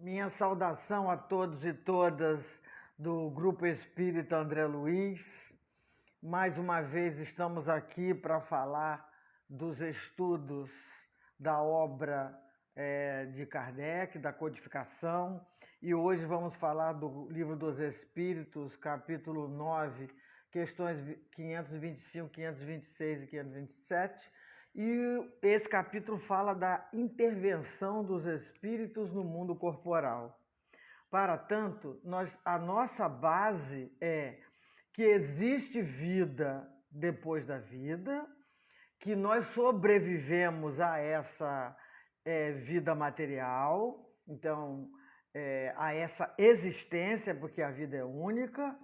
Minha saudação a todos e todas do Grupo Espírita André Luiz. Mais uma vez estamos aqui para falar dos estudos da obra de Kardec, da codificação, e hoje vamos falar do Livro dos Espíritos, capítulo 9, questões 525, 526 e 527, e esse capítulo fala da intervenção dos espíritos no mundo corporal. Para tanto, a nossa base é que existe vida depois da vida, que nós sobrevivemos a essa vida material, então, a essa existência, porque a vida é única,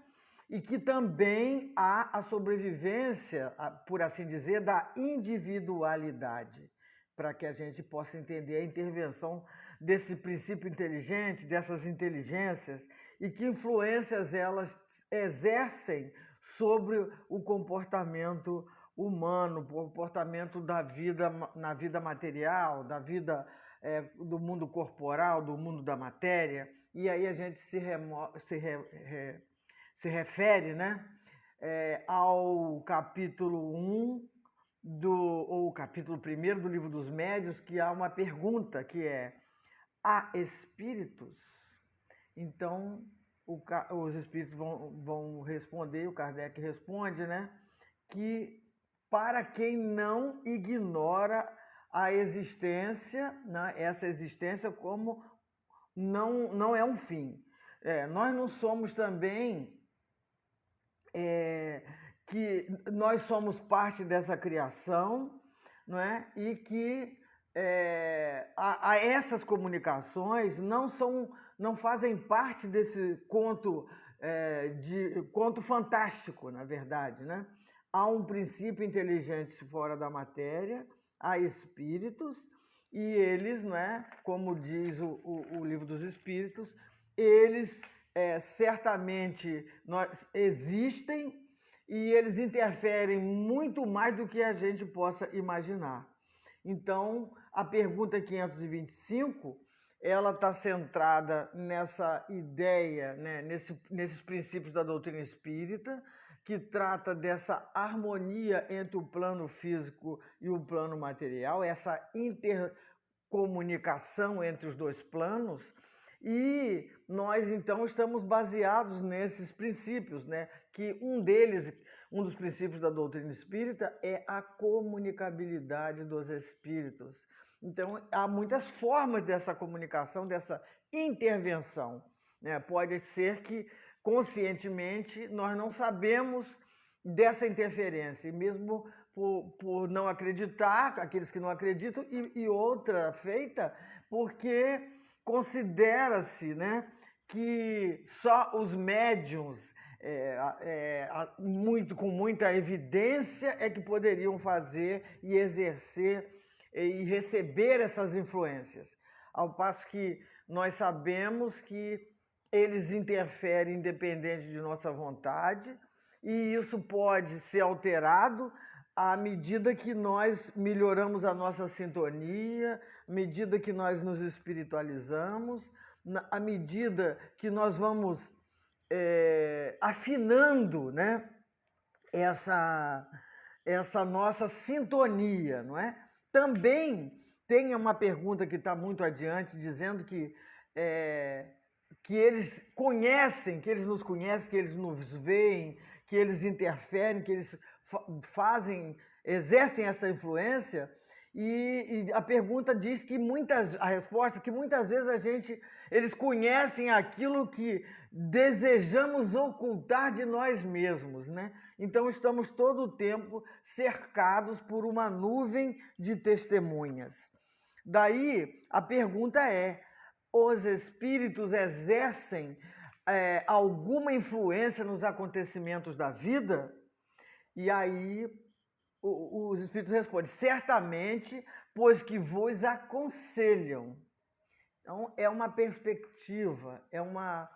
e que também há a sobrevivência, por assim dizer, da individualidade, para que a gente possa entender a intervenção desse princípio inteligente, dessas inteligências, e que influências elas exercem sobre o comportamento humano, o comportamento da vida, na vida material, da vida do mundo corporal, do mundo da matéria. E aí a gente se refere, né, ao capítulo 1 ou capítulo 1 do Livro dos Médiuns, que há uma pergunta que é: há espíritos? Então, os espíritos vão responder, o Kardec responde, né, que para quem não ignora a existência, né, essa existência como não é um fim. Nós não somos também que nós somos parte dessa criação, não é? E que essas comunicações não fazem parte desse conto, conto fantástico, na verdade, né? Há um princípio inteligente fora da matéria, há espíritos, e eles, né, como diz o Livro dos Espíritos, eles certamente existem e eles interferem muito mais do que a gente possa imaginar. Então, a pergunta 525, ela está centrada nessa ideia, né, nesses princípios da doutrina espírita, que trata dessa harmonia entre o plano físico e o plano material, essa intercomunicação entre os dois planos. E nós, então, estamos baseados nesses princípios, né? Que um dos princípios da doutrina espírita é a comunicabilidade dos espíritos. Então, há muitas formas dessa comunicação, dessa intervenção, né? Pode ser que, conscientemente, nós não sabemos dessa interferência, e mesmo por não acreditar, aqueles que não acreditam, e outra feita porque considera-se, né, que só os médiuns com muita evidência é que poderiam fazer e exercer e receber essas influências. Ao passo que nós sabemos que eles interferem independente de nossa vontade, e isso pode ser alterado à medida que nós melhoramos a nossa sintonia, à medida que nós nos espiritualizamos, à medida que nós vamos afinando, né, essa nossa sintonia, não é? Também tem uma pergunta que está muito adiante, dizendo que eles conhecem, que eles nos conhecem, que eles nos veem, que eles interferem, que eles exercem essa influência. E a pergunta diz que a resposta é que muitas vezes eles conhecem aquilo que desejamos ocultar de nós mesmos, né? Então estamos todo o tempo cercados por uma nuvem de testemunhas. Daí a pergunta é: os espíritos exercem alguma influência nos acontecimentos da vida? E aí os espíritos respondem: certamente, pois que vos aconselham. Então, é uma perspectiva, é uma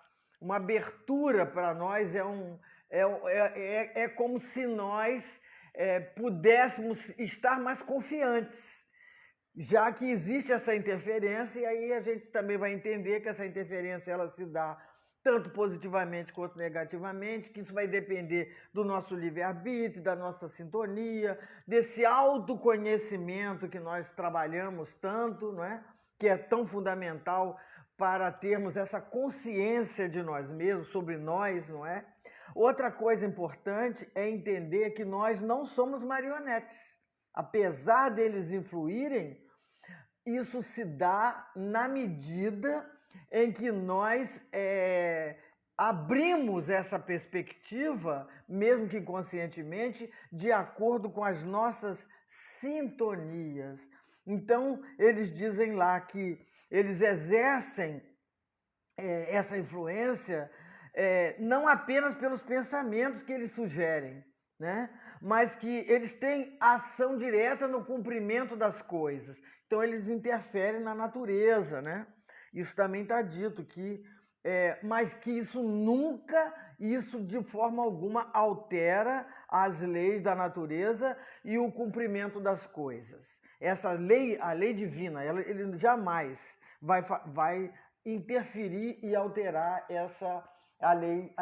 abertura para nós, é como se nós pudéssemos estar mais confiantes, já que existe essa interferência, e aí a gente também vai entender que essa interferência ela se dá tanto positivamente quanto negativamente, que isso vai depender do nosso livre-arbítrio, da nossa sintonia, desse autoconhecimento que nós trabalhamos tanto, não é? Que é tão fundamental para termos essa consciência de nós mesmos, sobre nós, não é? Outra coisa importante é entender que nós não somos marionetes. Apesar deles influírem, isso se dá na medida em que nós abrimos essa perspectiva, mesmo que inconscientemente, de acordo com as nossas sintonias. Então, eles dizem lá que eles exercem essa influência não apenas pelos pensamentos que eles sugerem, né? Mas que eles têm ação direta no cumprimento das coisas. Então, eles interferem na natureza, né? Isso também está dito, mas que isso nunca, isso de forma alguma, altera as leis da natureza e o cumprimento das coisas. Essa lei, a lei divina, ele jamais vai interferir e alterar a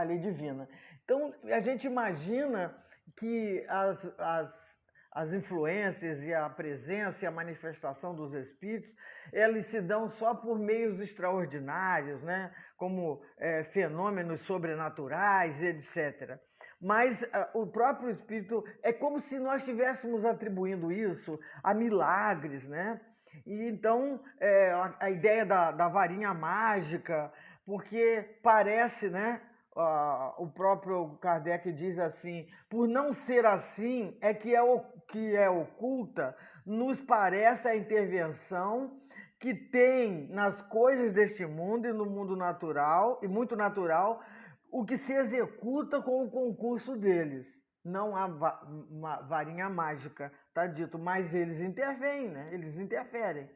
lei divina. Então, a gente imagina que as influências e a presença e a manifestação dos espíritos, eles se dão só por meios extraordinários, né? Como fenômenos sobrenaturais, etc. Mas o próprio espírito é como se nós estivéssemos atribuindo isso a milagres, né? E então a ideia da varinha mágica, porque parece, né? O próprio Kardec diz assim, por não ser assim, que é oculta, nos parece a intervenção que tem nas coisas deste mundo e no mundo natural, e muito natural, o que se executa com o concurso deles. Não há varinha mágica, está dito, mas eles intervêm, né? Eles interferem.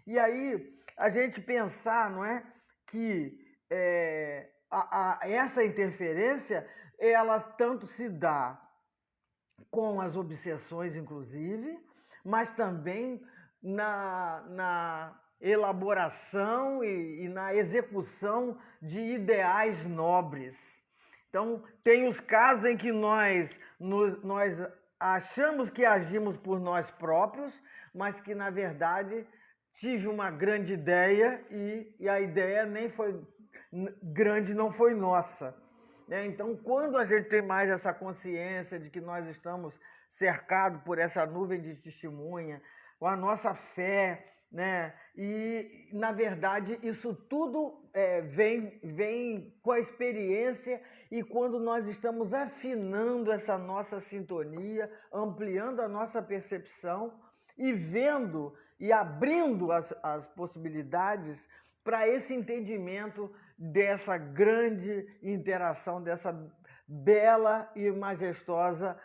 E aí, a gente pensar, não é, que essa interferência, ela tanto se dá com as obsessões, inclusive, mas também na elaboração e na execução de ideais nobres. Então, tem os casos em que nós achamos que agimos por nós próprios, mas que, na verdade, tive uma grande ideia e a ideia nem foi grande, não foi nossa. Então, quando a gente tem mais essa consciência de que nós estamos cercados por essa nuvem de testemunha, com a nossa fé, né? E, na verdade, isso tudo vem com a experiência e quando nós estamos afinando essa nossa sintonia, ampliando a nossa percepção e vendo e abrindo as possibilidades para esse entendimento dessa grande interação, dessa bela e majestosa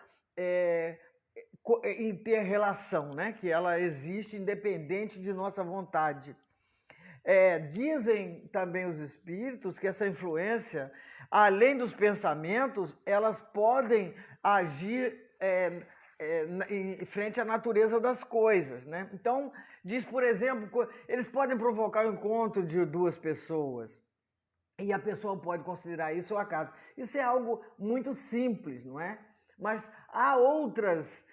interrelação, né? Que ela existe independente de nossa vontade. Dizem também os espíritos que essa influência, além dos pensamentos, elas podem agir em frente à natureza das coisas, né? Então, diz, por exemplo, eles podem provocar o encontro de duas pessoas e a pessoa pode considerar isso um acaso. Isso é algo muito simples, não é? Mas há outras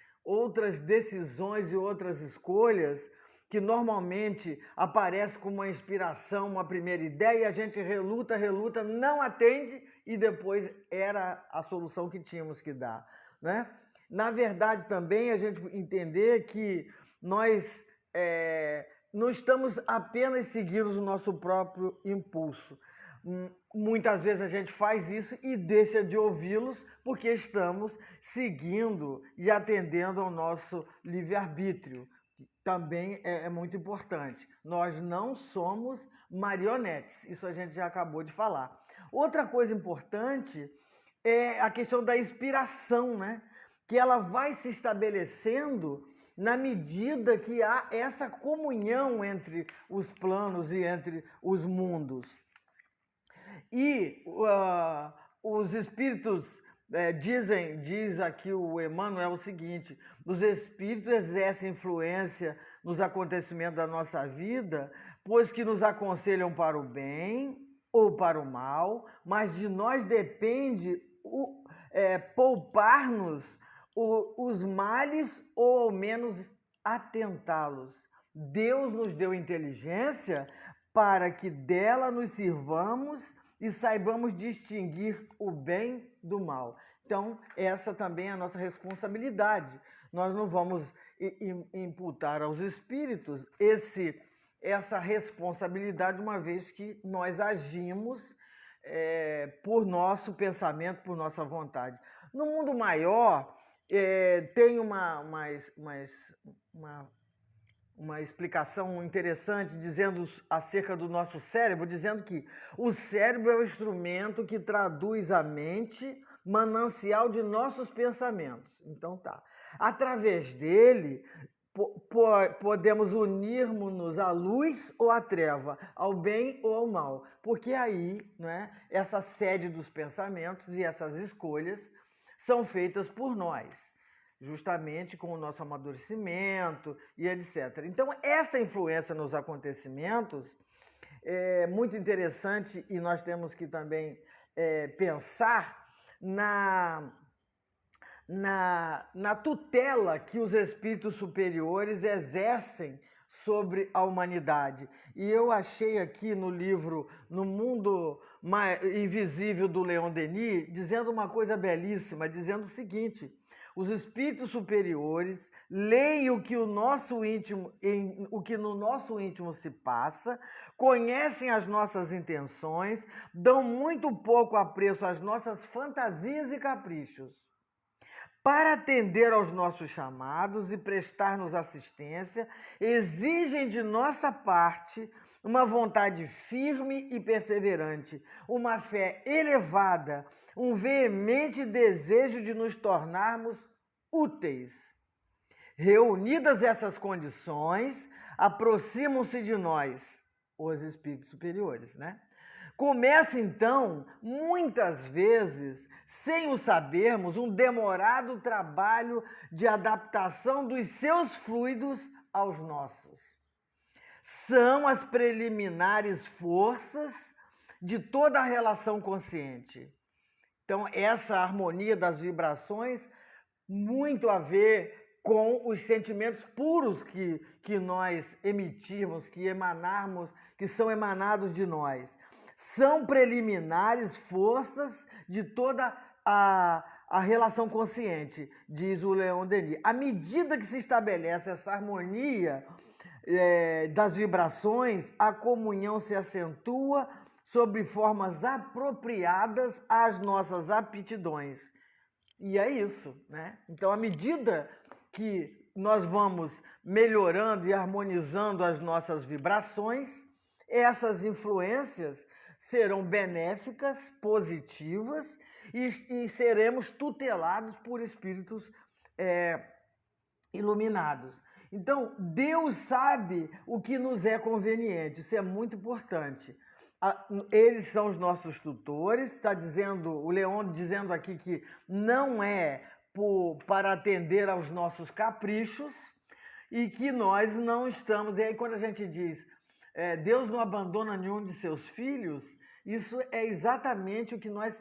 decisões e outras escolhas que normalmente aparecem como uma inspiração, uma primeira ideia, e a gente reluta, não atende e depois era a solução que tínhamos que dar, né? Na verdade, também a gente entender que nós não estamos apenas seguindo o nosso próprio impulso. Muitas vezes a gente faz isso e deixa de ouvi-los porque estamos seguindo e atendendo ao nosso livre-arbítrio. Também é muito importante. Nós não somos marionetes, isso a gente já acabou de falar. Outra coisa importante é a questão da inspiração, né? Que ela vai se estabelecendo na medida que há essa comunhão entre os planos e entre os mundos. E os espíritos Diz aqui o Emmanuel o seguinte: os espíritos exercem influência nos acontecimentos da nossa vida, pois que nos aconselham para o bem ou para o mal, mas de nós depende poupar-nos os males ou ao menos atentá-los. Deus nos deu inteligência para que dela nos sirvamos e saibamos distinguir o bem do mal. Então, essa também é a nossa responsabilidade. Nós não vamos imputar aos espíritos essa responsabilidade, uma vez que nós agimos por nosso pensamento, por nossa vontade. No mundo maior, tem uma explicação interessante dizendo acerca do nosso cérebro, dizendo que o cérebro é o instrumento que traduz a mente, manancial de nossos pensamentos. Então tá. Através dele, podemos unirmos-nos à luz ou à treva, ao bem ou ao mal, porque aí, né, essa sede dos pensamentos e essas escolhas são feitas por nós, justamente com o nosso amadurecimento e etc. Então, essa influência nos acontecimentos é muito interessante e nós temos que também pensar na tutela que os espíritos superiores exercem sobre a humanidade. E eu achei aqui no livro No Mundo Invisível, do Leon Denis, dizendo uma coisa belíssima, dizendo o seguinte: os espíritos superiores leem o que no nosso íntimo se passa, conhecem as nossas intenções, dão muito pouco apreço às nossas fantasias e caprichos. Para atender aos nossos chamados e prestar-nos assistência, exigem de nossa parte uma vontade firme e perseverante, uma fé elevada, um veemente desejo de nos tornarmos úteis. Reunidas essas condições, aproximam-se de nós os espíritos superiores, né? Começa então, muitas vezes, sem o sabermos, um demorado trabalho de adaptação dos seus fluidos aos nossos. São as preliminares forças de toda a relação consciente. Então, essa harmonia das vibrações, muito a ver com os sentimentos puros que nós emitirmos, que emanarmos, que são emanados de nós. São preliminares forças de toda a relação consciente, diz o Leon Denis. À medida que se estabelece essa harmonia das vibrações, a comunhão se acentua sob formas apropriadas às nossas aptidões. E é isso, né? Então, à medida que nós vamos melhorando e harmonizando as nossas vibrações, essas influências serão benéficas, positivas e seremos tutelados por espíritos iluminados. Então, Deus sabe o que nos é conveniente, isso é muito importante. Eles são os nossos tutores, está dizendo, o Leon dizendo aqui que não é para atender aos nossos caprichos e que nós não estamos. E aí, quando a gente diz Deus não abandona nenhum de seus filhos, isso é exatamente o que nós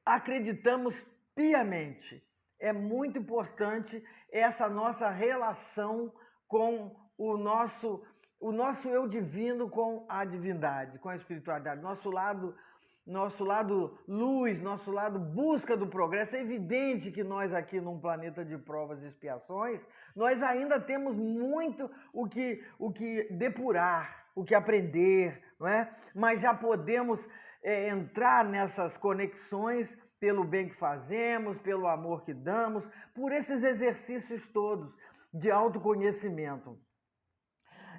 acreditamos piamente. É muito importante essa nossa relação com o nosso eu divino com a divindade, com a espiritualidade, nosso lado luz, nosso lado busca do progresso. É evidente que nós aqui num planeta de provas e expiações, nós ainda temos muito o que depurar, o que aprender, não é? Mas já podemos entrar nessas conexões pelo bem que fazemos, pelo amor que damos, por esses exercícios todos de autoconhecimento.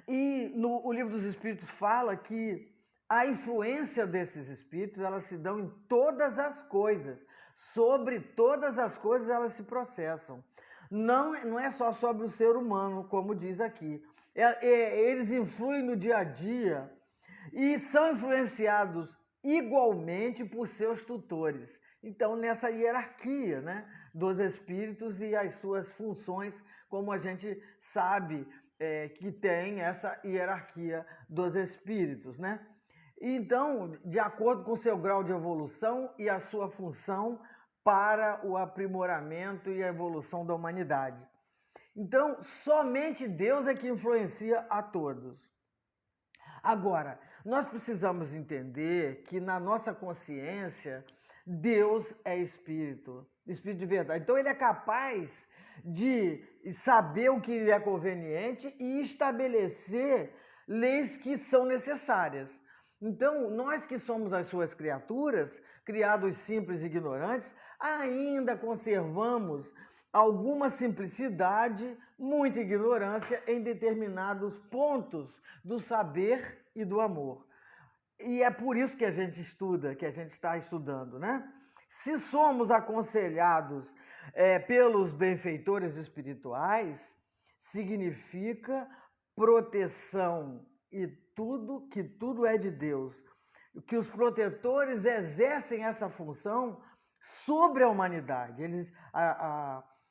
E o Livro dos Espíritos fala que a influência desses espíritos, elas se dão em todas as coisas. Sobre todas as coisas elas se processam. Não é só sobre o ser humano, como diz aqui. Eles influem no dia a dia e são influenciados igualmente por seus tutores. Então, nessa hierarquia, né, dos espíritos e as suas funções, como a gente sabe que tem essa hierarquia dos espíritos, né? Então, de acordo com o seu grau de evolução e a sua função para o aprimoramento e a evolução da humanidade. Então, somente Deus é que influencia a todos. Agora, nós precisamos entender que na nossa consciência, Deus é espírito, espírito de verdade. Então, ele é capaz de saber o que é conveniente e estabelecer leis que são necessárias. Então, nós que somos as suas criaturas, criados simples e ignorantes, ainda conservamos alguma simplicidade, muita ignorância em determinados pontos do saber e do amor. E é por isso que a gente estuda, que a gente está estudando, né? Se somos aconselhados pelos benfeitores espirituais, significa proteção e que tudo é de Deus. Que os protetores exercem essa função sobre a humanidade.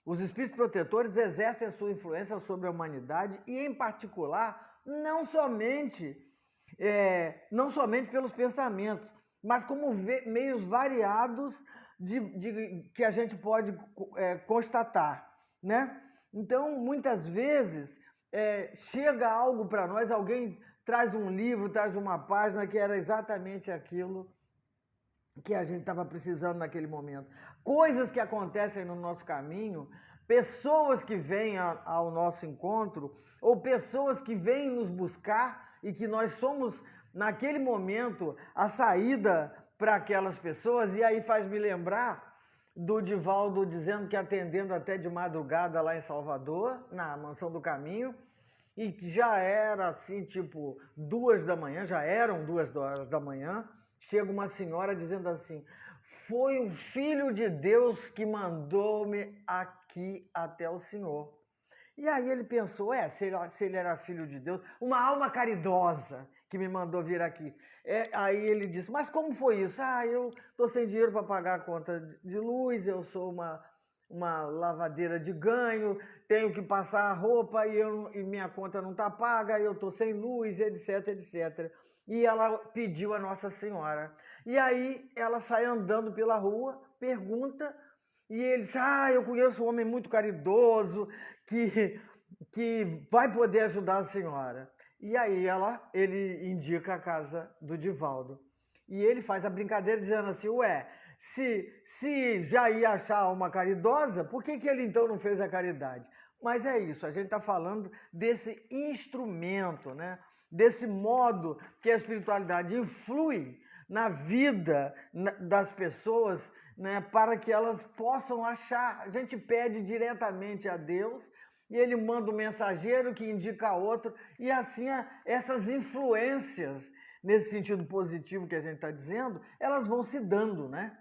Os espíritos protetores exercem a sua influência sobre a humanidade e, em particular, não somente pelos pensamentos, mas como meios variados que a gente pode constatar, né? Então, muitas vezes, chega algo para nós, alguém traz um livro, traz uma página que era exatamente aquilo que a gente estava precisando naquele momento. Coisas que acontecem no nosso caminho, pessoas que vêm ao nosso encontro, ou pessoas que vêm nos buscar e que nós somos, naquele momento, a saída para aquelas pessoas. E aí faz me lembrar do Divaldo dizendo que atendendo até de madrugada lá em Salvador, na Mansão do Caminho, e que já era assim, tipo 2 da manhã, já eram 2 horas da manhã, chega uma senhora dizendo assim: foi um filho de Deus que mandou-me aqui até o senhor. E aí ele pensou, se ele era filho de Deus, uma alma caridosa que me mandou vir aqui. Aí ele disse, mas como foi isso? Eu estou sem dinheiro para pagar a conta de luz, eu sou uma lavadeira de ganho, tenho que passar a roupa e minha conta não está paga, eu estou sem luz, etc, etc. E ela pediu a Nossa Senhora. E aí ela sai andando pela rua, pergunta, e ele diz, eu conheço um homem muito caridoso que vai poder ajudar a senhora. E aí ele indica a casa do Divaldo. E ele faz a brincadeira dizendo assim, se já ia achar uma caridosa, por que ele então não fez a caridade? Mas é isso, a gente está falando desse instrumento, né? Desse modo que a espiritualidade influi na vida das pessoas, né, para que elas possam achar. A gente pede diretamente a Deus e ele manda um mensageiro que indica outro, e assim essas influências, nesse sentido positivo que a gente está dizendo, elas vão se dando, né?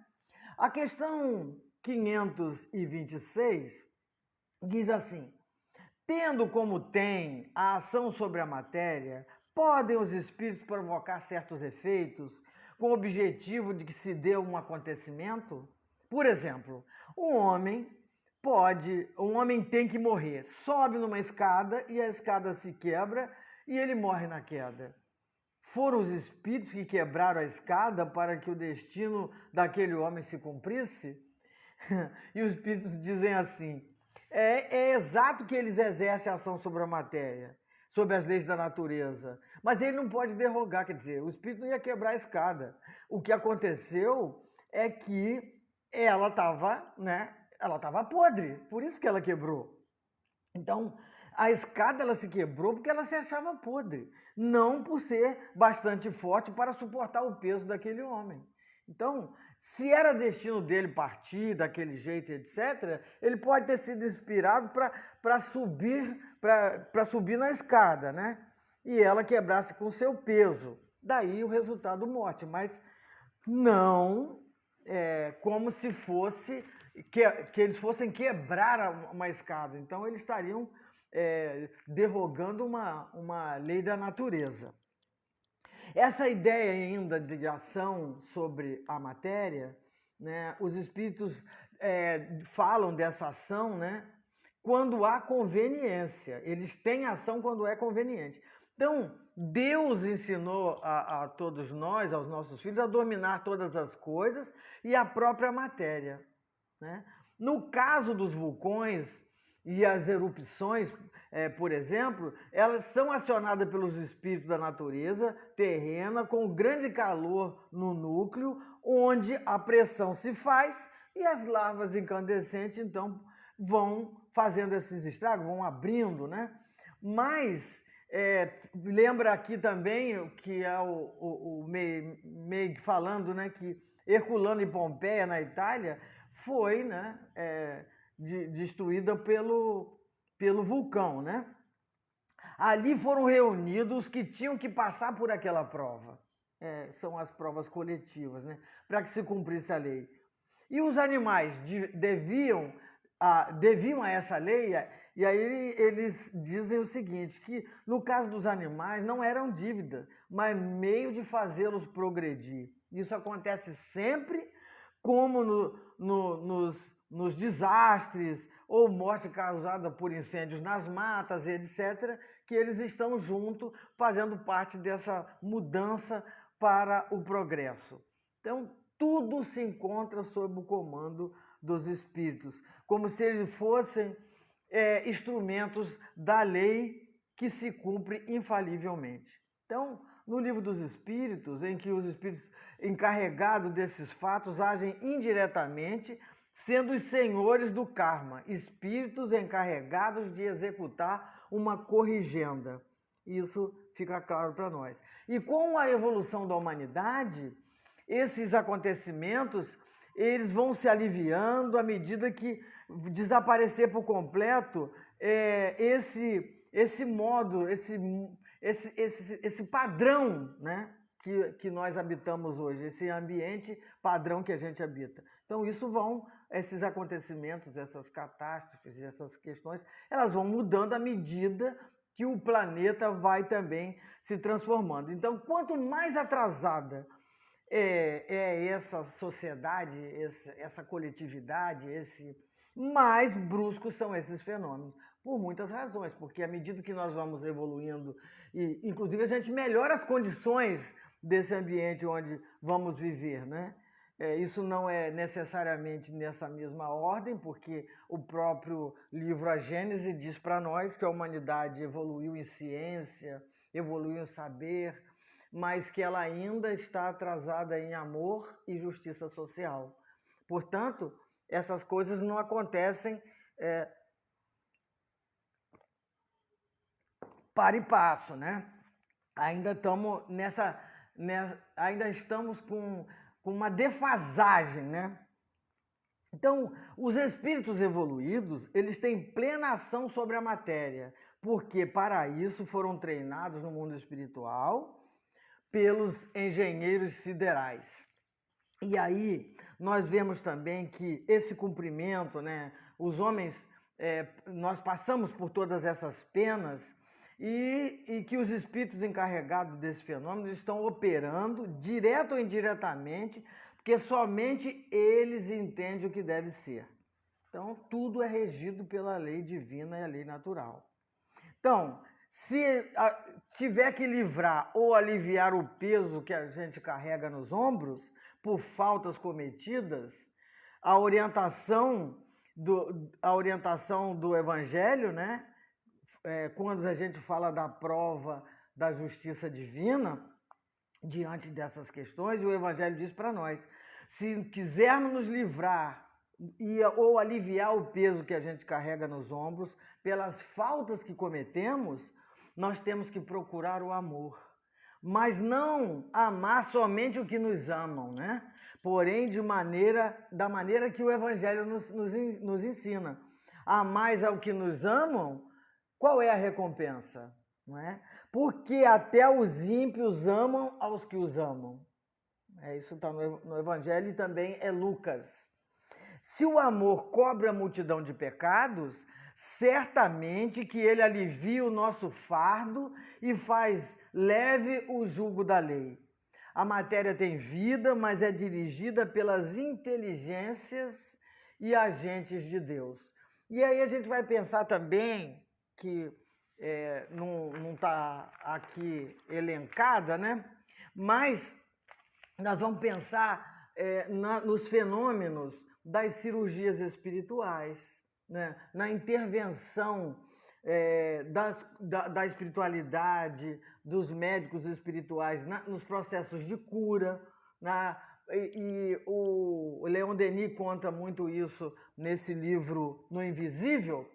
A questão 526 diz assim: tendo como tem a ação sobre a matéria, podem os espíritos provocar certos efeitos com o objetivo de que se dê um acontecimento? Por exemplo, um homem tem que morrer, sobe numa escada e a escada se quebra e ele morre na queda. Foram os espíritos que quebraram a escada para que o destino daquele homem se cumprisse? E os espíritos dizem assim, é exato que eles exercem ação sobre a matéria, sobre as leis da natureza, mas ele não pode derrogar, quer dizer, o espírito não ia quebrar a escada. O que aconteceu é que ela estava podre, por isso que ela quebrou. Então, a escada ela se quebrou porque ela se achava podre, não por ser bastante forte para suportar o peso daquele homem. Então, se era destino dele partir daquele jeito, etc., ele pode ter sido inspirado para subir na escada, né? E ela quebrasse com seu peso. Daí o resultado, morte. Mas não como se fosse que eles fossem quebrar uma escada. Então, eles estariam derrogando uma lei da natureza. Essa ideia ainda de ação sobre a matéria, né, os espíritos falam dessa ação, né, quando há conveniência. Eles têm ação quando é conveniente. Então, Deus ensinou a todos nós, aos nossos filhos, a dominar todas as coisas e a própria matéria, né? No caso dos vulcões e as erupções, por exemplo, elas são acionadas pelos espíritos da natureza terrena com grande calor no núcleo, onde a pressão se faz e as larvas incandescentes, então, vão fazendo esses estragos, vão abrindo, né? Mas lembra aqui também que é o Meig falando, né, que Herculano e Pompeia, na Itália, foi, né, destruída pelo vulcão, né? Ali foram reunidos os que tinham que passar por aquela prova. São as provas coletivas, né? Para que se cumprisse a lei. E os animais deviam a essa lei, e aí eles dizem o seguinte, que no caso dos animais não eram dívidas, mas meio de fazê-los progredir. Isso acontece sempre, como nos desastres ou morte causada por incêndios nas matas, etc., que eles estão junto, fazendo parte dessa mudança para o progresso. Então, tudo se encontra sob o comando dos espíritos, como se eles fossem instrumentos da lei que se cumpre infalivelmente. Então, no Livro dos Espíritos, em que os espíritos encarregados desses fatos agem indiretamente, sendo os senhores do karma, espíritos encarregados de executar uma corrigenda. Isso fica claro para nós. E com a evolução da humanidade, esses acontecimentos eles vão se aliviando à medida que desaparecer por completo esse modo, esse padrão, né, que nós habitamos hoje, esse ambiente padrão que a gente habita. Então, esses acontecimentos, essas catástrofes, essas questões, elas vão mudando à medida que o planeta vai também se transformando. Então, quanto mais atrasada essa sociedade, essa coletividade, mais bruscos são esses fenômenos, por muitas razões, porque à medida que nós vamos evoluindo, e inclusive a gente melhora as condições desse ambiente onde vamos viver, né? Isso não é necessariamente nessa mesma ordem, porque o próprio livro A Gênese diz para nós que a humanidade evoluiu em ciência, evoluiu em saber, mas que ela ainda está atrasada em amor e justiça social. Portanto, essas coisas não acontecem para e passo, né? Ainda estamos com uma defasagem, né? Então, os espíritos evoluídos, eles têm plena ação sobre a matéria, porque para isso foram treinados no mundo espiritual pelos engenheiros siderais. E aí nós vemos também que esse cumprimento, né, os homens, nós passamos por todas essas penas e que os espíritos encarregados desse fenômeno estão operando, direto ou indiretamente, porque somente eles entendem o que deve ser. Então, tudo é regido pela lei divina e a lei natural. Então, se tiver que livrar ou aliviar o peso que a gente carrega nos ombros por faltas cometidas, a orientação do Evangelho, né? Quando a gente fala da prova da justiça divina, diante dessas questões, o Evangelho diz para nós, se quisermos nos livrar ou aliviar o peso que a gente carrega nos ombros pelas faltas que cometemos, nós temos que procurar o amor. Mas não amar somente o que nos amam, né? Porém, da maneira que o Evangelho nos ensina. Amais ao que nos amam, qual é a recompensa? Não é? Porque até os ímpios amam aos que os amam. Isso está no Evangelho e também é Lucas. Se o amor cobre a multidão de pecados, certamente que ele alivia o nosso fardo e faz leve o jugo da lei. A matéria tem vida, mas é dirigida pelas inteligências e agentes de Deus. E aí a gente vai pensar também, que não está aqui elencada, né? Mas nós vamos pensar nos fenômenos das cirurgias espirituais, né? Na intervenção da espiritualidade, dos médicos espirituais, nos processos de cura. E o Leon Denis conta muito isso nesse livro No Invisível,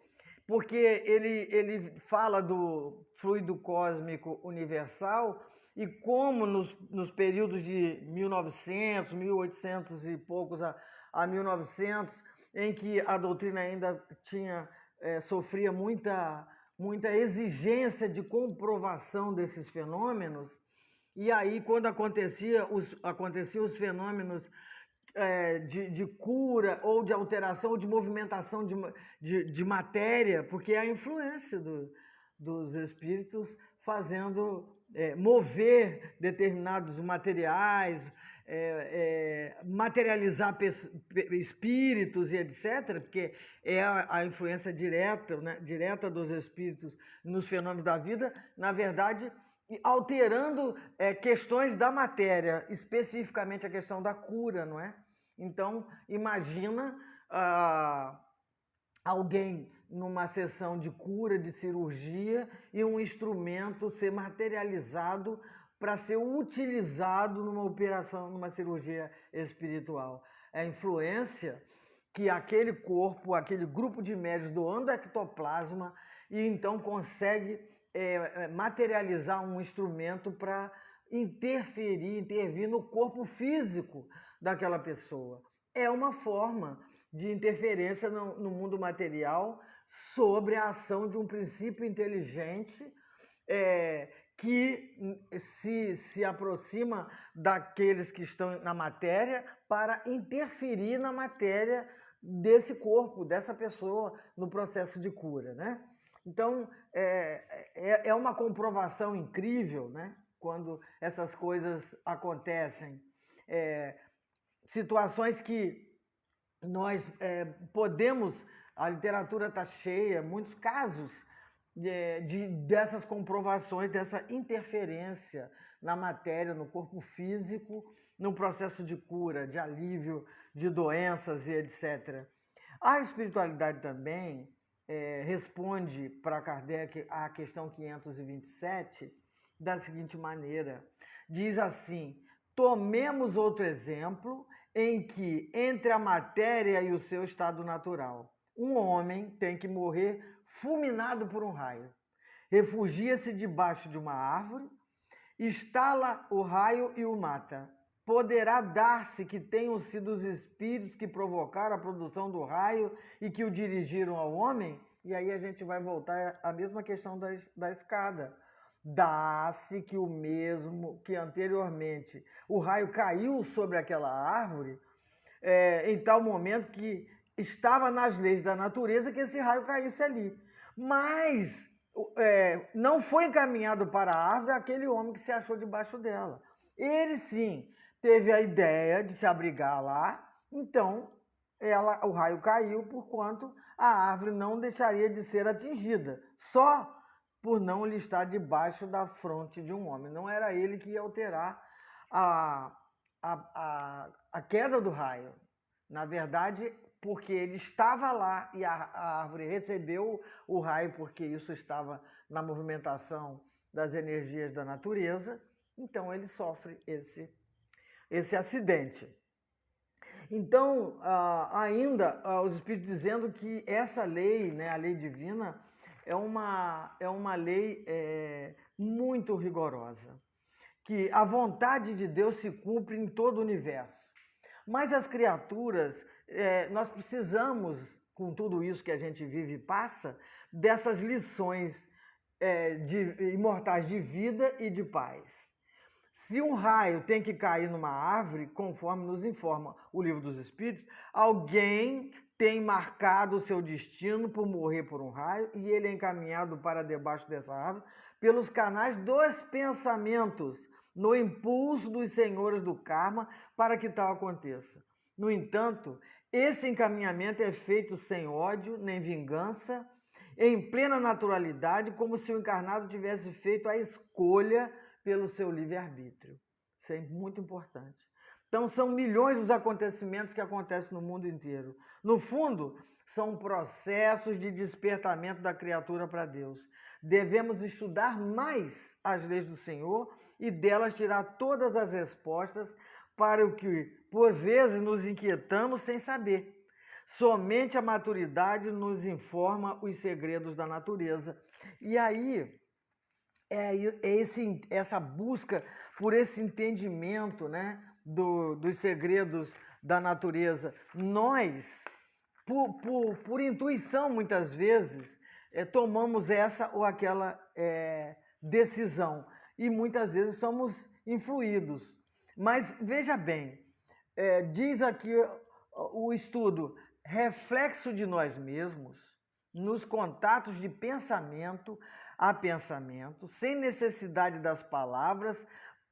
porque ele fala do fluido cósmico universal e como nos períodos de 1900, 1800 e poucos a 1900, em que a doutrina ainda sofria muita exigência de comprovação desses fenômenos, e aí quando aconteciam os fenômenos de cura ou de alteração ou de movimentação de matéria, porque é a influência dos espíritos fazendo mover determinados materiais, materializar espíritos e etc., porque é a influência direta, né, direta dos espíritos nos fenômenos da vida, na verdade, alterando questões da matéria, especificamente a questão da cura, não é? Então, imagina alguém numa sessão de cura, de cirurgia, e um instrumento ser materializado para ser utilizado numa operação, numa cirurgia espiritual. É a influência que aquele corpo, aquele grupo de médios doando ectoplasma, e então consegue materializar um instrumento para intervir no corpo físico daquela pessoa. É uma forma de interferência no mundo material sobre a ação de um princípio inteligente que se aproxima daqueles que estão na matéria para interferir na matéria desse corpo, dessa pessoa, no processo de cura, né? Então, é uma comprovação incrível, né? Quando essas coisas acontecem. Situações que nós podemos, a literatura está cheia, muitos casos dessas comprovações, dessa interferência na matéria, no corpo físico, no processo de cura, de alívio de doenças e etc. A espiritualidade também responde para Kardec a questão 527 da seguinte maneira, diz assim: tomemos outro exemplo em que, entre a matéria e o seu estado natural, um homem tem que morrer fulminado por um raio. Refugia-se debaixo de uma árvore, estala o raio e o mata. Poderá dar-se que tenham sido os espíritos que provocaram a produção do raio e que o dirigiram ao homem? E aí a gente vai voltar à mesma questão da escada. Dá-se que o mesmo que anteriormente o raio caiu sobre aquela árvore, em tal momento que estava nas leis da natureza que esse raio caísse ali. Mas não foi encaminhado para a árvore aquele homem que se achou debaixo dela. Ele sim teve a ideia de se abrigar lá, então o raio caiu, porquanto a árvore não deixaria de ser atingida, só por não lhe estar debaixo da fronte de um homem. Não era ele que ia alterar a queda do raio. Na verdade, porque ele estava lá e a árvore recebeu o raio, porque isso estava na movimentação das energias da natureza, então ele sofre esse acidente. Então, ainda os espíritos dizendo que essa lei, né, a lei divina, é uma lei muito rigorosa, que a vontade de Deus se cumpre em todo o universo. Mas as criaturas, nós precisamos, com tudo isso que a gente vive e passa, dessas lições imortais de vida e de paz. Se um raio tem que cair numa árvore, conforme nos informa o Livro dos Espíritos, alguém tem marcado o seu destino por morrer por um raio e ele é encaminhado para debaixo dessa árvore pelos canais dos pensamentos, no impulso dos senhores do karma para que tal aconteça. No entanto, esse encaminhamento é feito sem ódio nem vingança, em plena naturalidade, como se o encarnado tivesse feito a escolha pelo seu livre-arbítrio. Isso é muito importante. Então, são milhões os acontecimentos que acontecem no mundo inteiro. No fundo, são processos de despertamento da criatura para Deus. Devemos estudar mais as leis do Senhor e delas tirar todas as respostas para o que, por vezes, nos inquietamos sem saber. Somente a maturidade nos informa os segredos da natureza. E aí, essa busca por esse entendimento, né, dos segredos da natureza. Nós, por intuição, muitas vezes, tomamos essa ou aquela decisão e muitas vezes somos influídos. Mas veja bem, diz aqui o estudo, reflexo de nós mesmos, nos contatos de pensamento a pensamento, sem necessidade das palavras,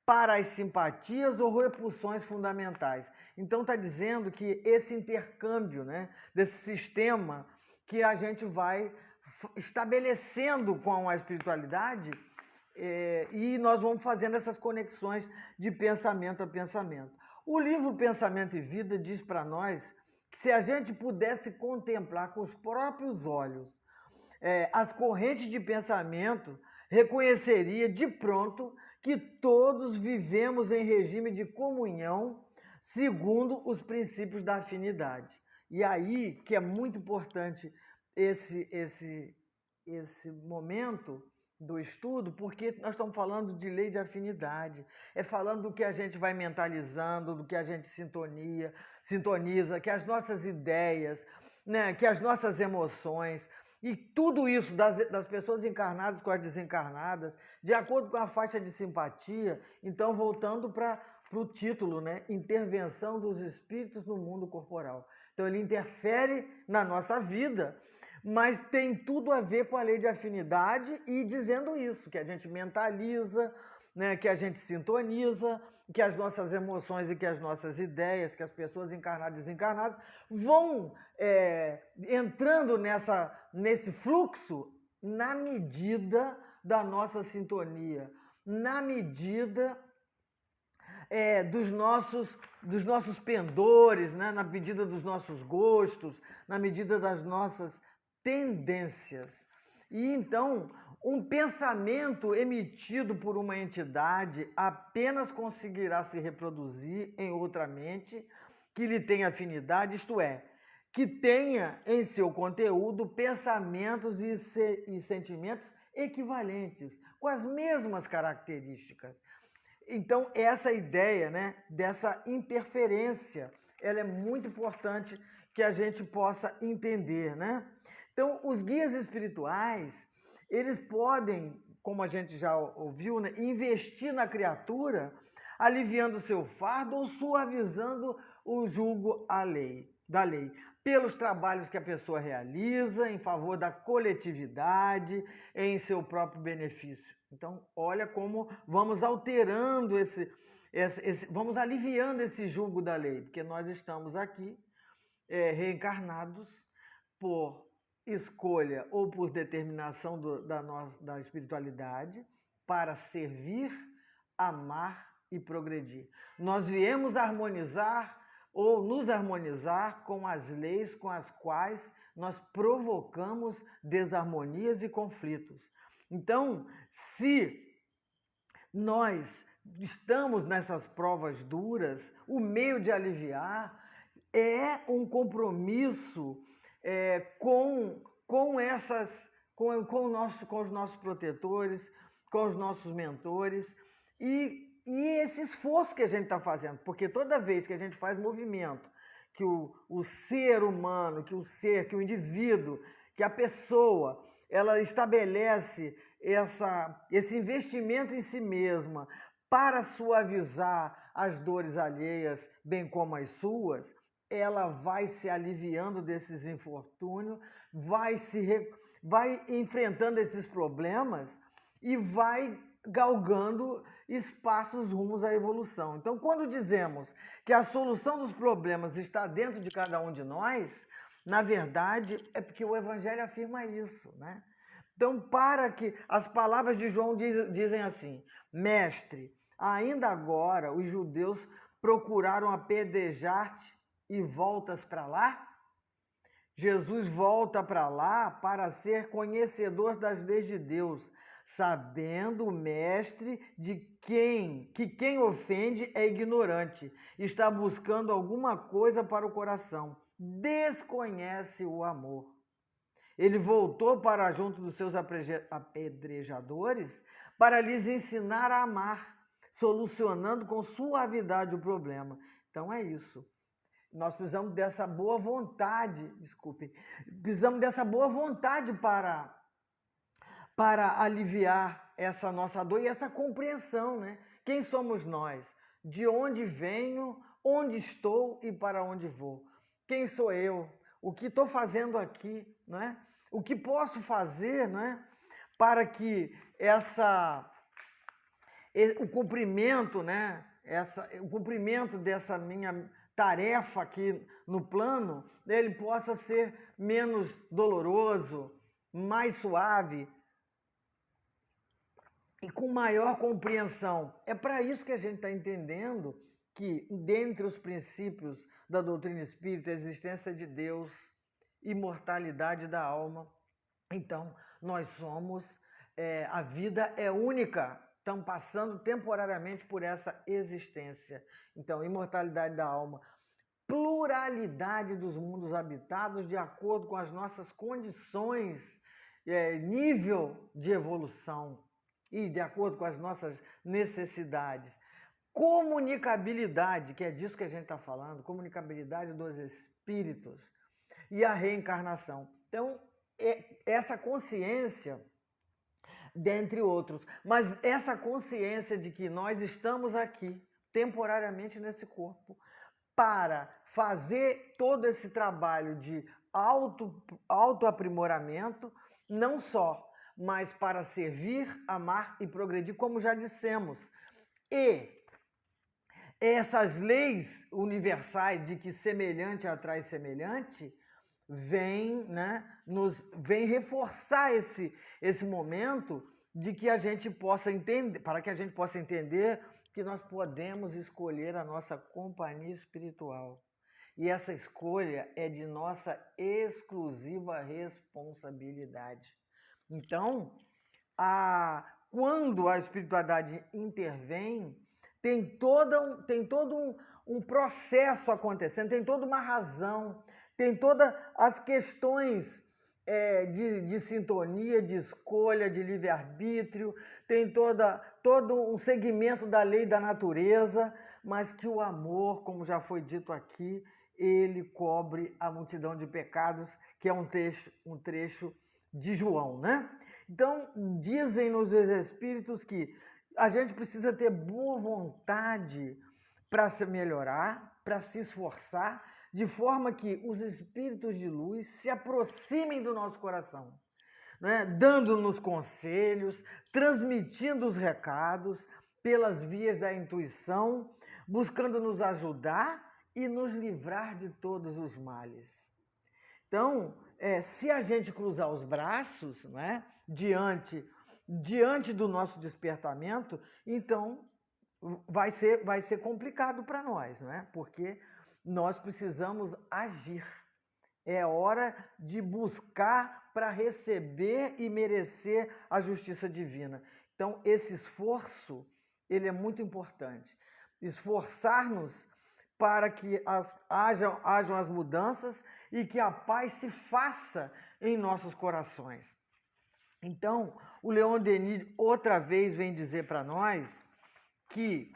para as simpatias ou repulsões fundamentais. Então está dizendo que esse intercâmbio, né, desse sistema que a gente vai estabelecendo com a espiritualidade, e nós vamos fazendo essas conexões de pensamento a pensamento. O livro Pensamento e Vida diz para nós que se a gente pudesse contemplar com os próprios olhos as correntes de pensamento, reconheceria de pronto que todos vivemos em regime de comunhão segundo os princípios da afinidade. E aí que é muito importante esse momento do estudo, porque nós estamos falando de lei de afinidade, falando do que a gente vai mentalizando, do que a gente sintoniza, que as nossas ideias, né, que as nossas emoções, e tudo isso das pessoas encarnadas com as desencarnadas, de acordo com a faixa de simpatia. Então, voltando para o título, né, Intervenção dos Espíritos no Mundo Corporal. Então, ele interfere na nossa vida, mas tem tudo a ver com a lei de afinidade e dizendo isso, que a gente mentaliza, né, que a gente sintoniza, que as nossas emoções e que as nossas ideias, que as pessoas encarnadas e desencarnadas vão entrando nesse fluxo na medida da nossa sintonia, na medida dos nossos pendores, né, na medida dos nossos gostos, na medida das nossas tendências. E então, um pensamento emitido por uma entidade apenas conseguirá se reproduzir em outra mente que lhe tenha afinidade, isto é, que tenha em seu conteúdo pensamentos e sentimentos equivalentes, com as mesmas características. Então, essa ideia, né, dessa interferência, ela é muito importante que a gente possa entender, né? Então, os guias espirituais, eles podem, como a gente já ouviu, né, investir na criatura, aliviando seu fardo ou suavizando o jugo da lei, pelos trabalhos que a pessoa realiza em favor da coletividade, em seu próprio benefício. Então, olha como vamos alterando vamos aliviando esse jugo da lei, porque nós estamos aqui reencarnados por escolha ou por determinação da espiritualidade para servir, amar e progredir. Nós viemos harmonizar ou nos harmonizar com as leis com as quais nós provocamos desarmonias e conflitos. Então, se nós estamos nessas provas duras, o meio de aliviar é um compromisso com os nossos protetores, com os nossos mentores e esse esforço que a gente está fazendo, porque toda vez que a gente faz movimento, que o ser humano, que o indivíduo, que a pessoa, ela estabelece esse investimento em si mesma para suavizar as dores alheias, bem como as suas, ela vai se aliviando desses infortúnios, vai enfrentando esses problemas e vai galgando espaços rumos à evolução. Então, quando dizemos que a solução dos problemas está dentro de cada um de nós, na verdade, é porque o Evangelho afirma isso, né? Então, para que as palavras de João dizem assim: Mestre, ainda agora os judeus procuraram apedrejar-te e voltas para lá? Jesus volta para lá para ser conhecedor das leis de Deus, sabendo o mestre que quem ofende é ignorante, está buscando alguma coisa para o coração, desconhece o amor. Ele voltou para junto dos seus apedrejadores para lhes ensinar a amar, solucionando com suavidade o problema. Então é isso. Nós precisamos dessa boa vontade, precisamos dessa boa vontade para aliviar essa nossa dor e essa compreensão, né? Quem somos nós? De onde venho, onde estou e para onde vou? Quem sou eu? O que estou fazendo aqui, né? O que posso fazer, né? Para que o cumprimento, né? O cumprimento dessa minha tarefa aqui no plano, ele possa ser menos doloroso, mais suave e com maior compreensão. É para isso que a gente está entendendo que, dentre os princípios da doutrina espírita, a existência de Deus, imortalidade da alma. Então, nós somos, a vida é única, estão passando temporariamente por essa existência. Então, imortalidade da alma, pluralidade dos mundos habitados de acordo com as nossas condições, nível de evolução e de acordo com as nossas necessidades. Comunicabilidade, que é disso que a gente está falando, comunicabilidade dos espíritos e a reencarnação. Então, essa consciência, dentre outros, mas essa consciência de que nós estamos aqui, temporariamente nesse corpo, para fazer todo esse trabalho de autoaprimoramento, não só, mas para servir, amar e progredir, como já dissemos. E essas leis universais de que semelhante atrai semelhante, vem reforçar esse momento de que a gente possa entender, para que a gente possa entender que nós podemos escolher a nossa companhia espiritual. E essa escolha é de nossa exclusiva responsabilidade. Então, quando a espiritualidade intervém, tem todo um processo acontecendo, tem toda uma razão, tem todas as questões de sintonia, de escolha, de livre-arbítrio, tem todo um segmento da lei da natureza, mas que o amor, como já foi dito aqui, ele cobre a multidão de pecados, que é um trecho de João, né? Então, dizem-nos os Espíritos que a gente precisa ter boa vontade para se melhorar, para se esforçar, de forma que os espíritos de luz se aproximem do nosso coração, né? Dando-nos conselhos, transmitindo os recados pelas vias da intuição, buscando nos ajudar e nos livrar de todos os males. Então, se a gente cruzar os braços, né, diante do nosso despertamento, então vai ser complicado para nós, né? Porque nós precisamos agir. É hora de buscar para receber e merecer a justiça divina. Então, esse esforço, ele é muito importante. Esforçar-nos para que hajam as mudanças e que a paz se faça em nossos corações. Então, o Leon Denis outra vez vem dizer para nós que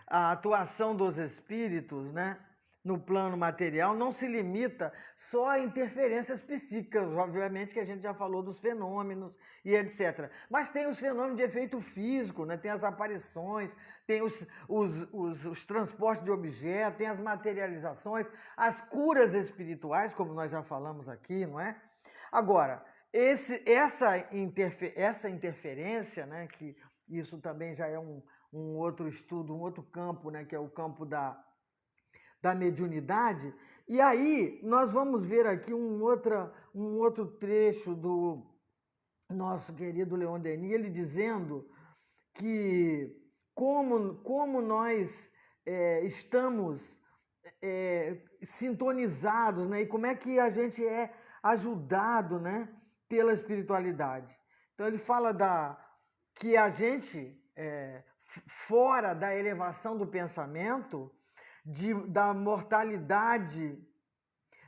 a atuação dos espíritos, né, no plano material não se limita só a interferências psíquicas, obviamente que a gente já falou dos fenômenos e etc. Mas tem os fenômenos de efeito físico, né? Tem as aparições, tem os transportes de objetos, tem as materializações, as curas espirituais, como nós já falamos aqui, não é? Agora, essa interferência, né, que isso também já é um outro estudo, um outro campo, né, que é o campo da mediunidade. E aí nós vamos ver aqui um outro trecho do nosso querido Leon Denis, ele dizendo que como nós estamos sintonizados, né? E como é que a gente é ajudado, né? Pela espiritualidade. Então ele fala que a gente, fora da elevação do pensamento, da mortalidade,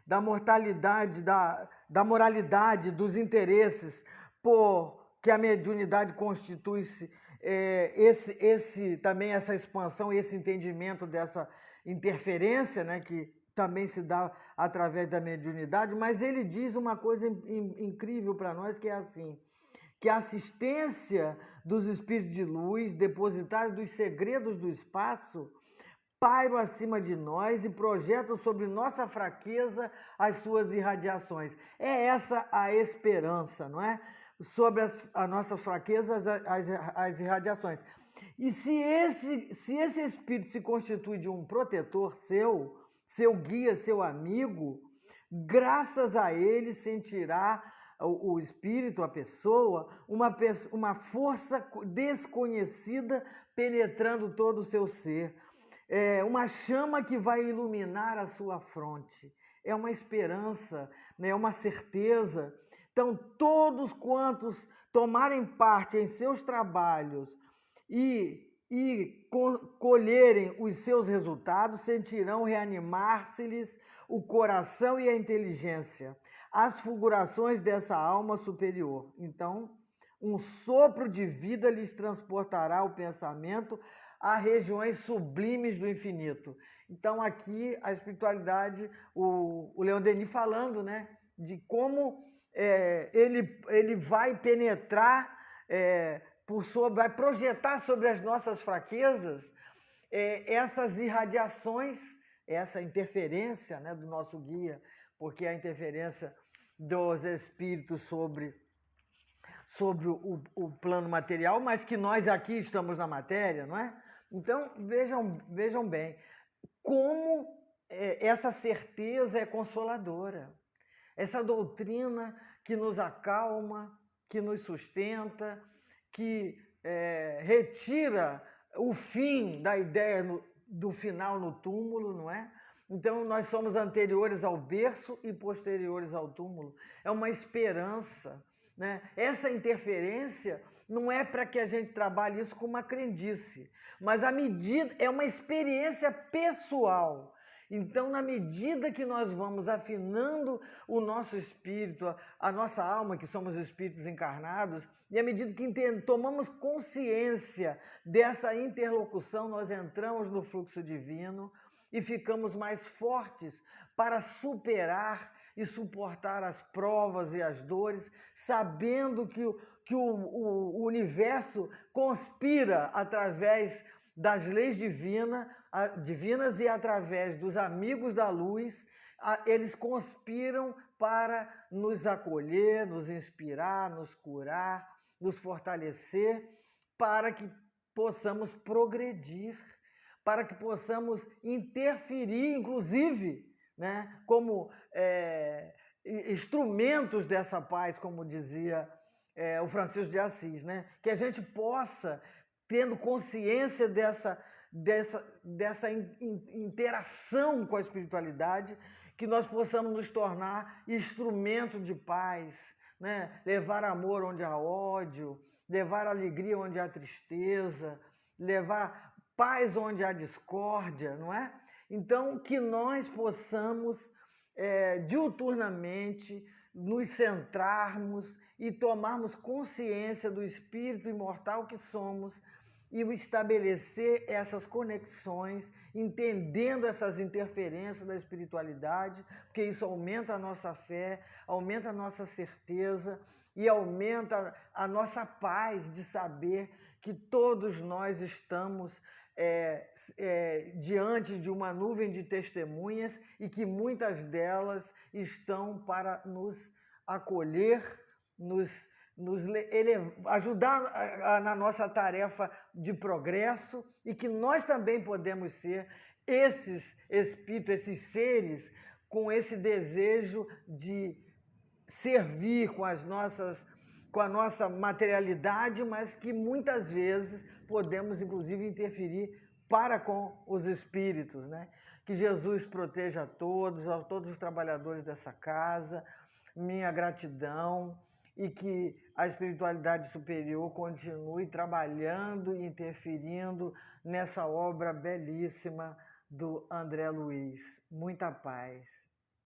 da moralidade, dos interesses, que a mediunidade constitui-se, também essa expansão, esse entendimento dessa interferência, né, que também se dá através da mediunidade, mas ele diz uma coisa incrível para nós, que é assim, que a assistência dos espíritos de luz, depositários dos segredos do espaço, pairam acima de nós e projetam sobre nossa fraqueza as suas irradiações. É essa a esperança, não é? Sobre as nossas fraquezas, as irradiações. E se esse espírito se constitui de um protetor seu guia, seu amigo, graças a ele sentirá o espírito, a pessoa, uma força desconhecida penetrando todo o seu ser. Uma chama que vai iluminar a sua fronte. É uma esperança, né? É uma certeza. Então, todos quantos tomarem parte em seus trabalhos e colherem os seus resultados, sentirão reanimar-se-lhes o coração e a inteligência, as fulgurações dessa alma superior. Então, um sopro de vida lhes transportará o pensamento a regiões sublimes do infinito. Então, aqui a espiritualidade, o Leon Denis falando, né, de como ele vai penetrar, vai projetar sobre as nossas fraquezas essas irradiações, essa interferência, né, do nosso guia, porque a interferência dos espíritos sobre o plano material, mas que nós aqui estamos na matéria, não é? Então, vejam bem, como essa certeza é consoladora. Essa doutrina que nos acalma, que nos sustenta, que retira o fim da ideia do final no túmulo, não é? Então, nós somos anteriores ao berço e posteriores ao túmulo. É uma esperança, né? Essa interferência não é para que a gente trabalhe isso com uma crendice, mas é uma experiência pessoal. Então, na medida que nós vamos afinando o nosso espírito, a nossa alma, que somos espíritos encarnados, e à medida que tomamos consciência dessa interlocução, nós entramos no fluxo divino e ficamos mais fortes para superar e suportar as provas e as dores, sabendo que o universo conspira através das leis divinas e através dos amigos da luz, eles conspiram para nos acolher, nos inspirar, nos curar, nos fortalecer, para que possamos progredir, para que possamos interferir, inclusive, né, como instrumentos dessa paz, como dizia o Francisco de Assis, né, que a gente possa, tendo consciência dessa interação com a espiritualidade, que nós possamos nos tornar instrumento de paz, né? Levar amor onde há ódio, levar alegria onde há tristeza, levar paz onde há discórdia, não é? Então, que nós possamos diuturnamente nos centrarmos e tomarmos consciência do espírito imortal que somos e estabelecer essas conexões, entendendo essas interferências da espiritualidade, porque isso aumenta a nossa fé, aumenta a nossa certeza e aumenta a nossa paz de saber que todos nós estamos diante de uma nuvem de testemunhas e que muitas delas estão para nos acolher, nos, ajudar na nossa tarefa de progresso e que nós também podemos ser esses espíritos, esses seres com esse desejo de servir com a nossa materialidade, mas que muitas vezes podemos inclusive interferir para com os espíritos, né? Que Jesus proteja a todos os trabalhadores dessa casa, minha gratidão, e que a espiritualidade superior continue trabalhando e interferindo nessa obra belíssima do André Luiz. Muita paz.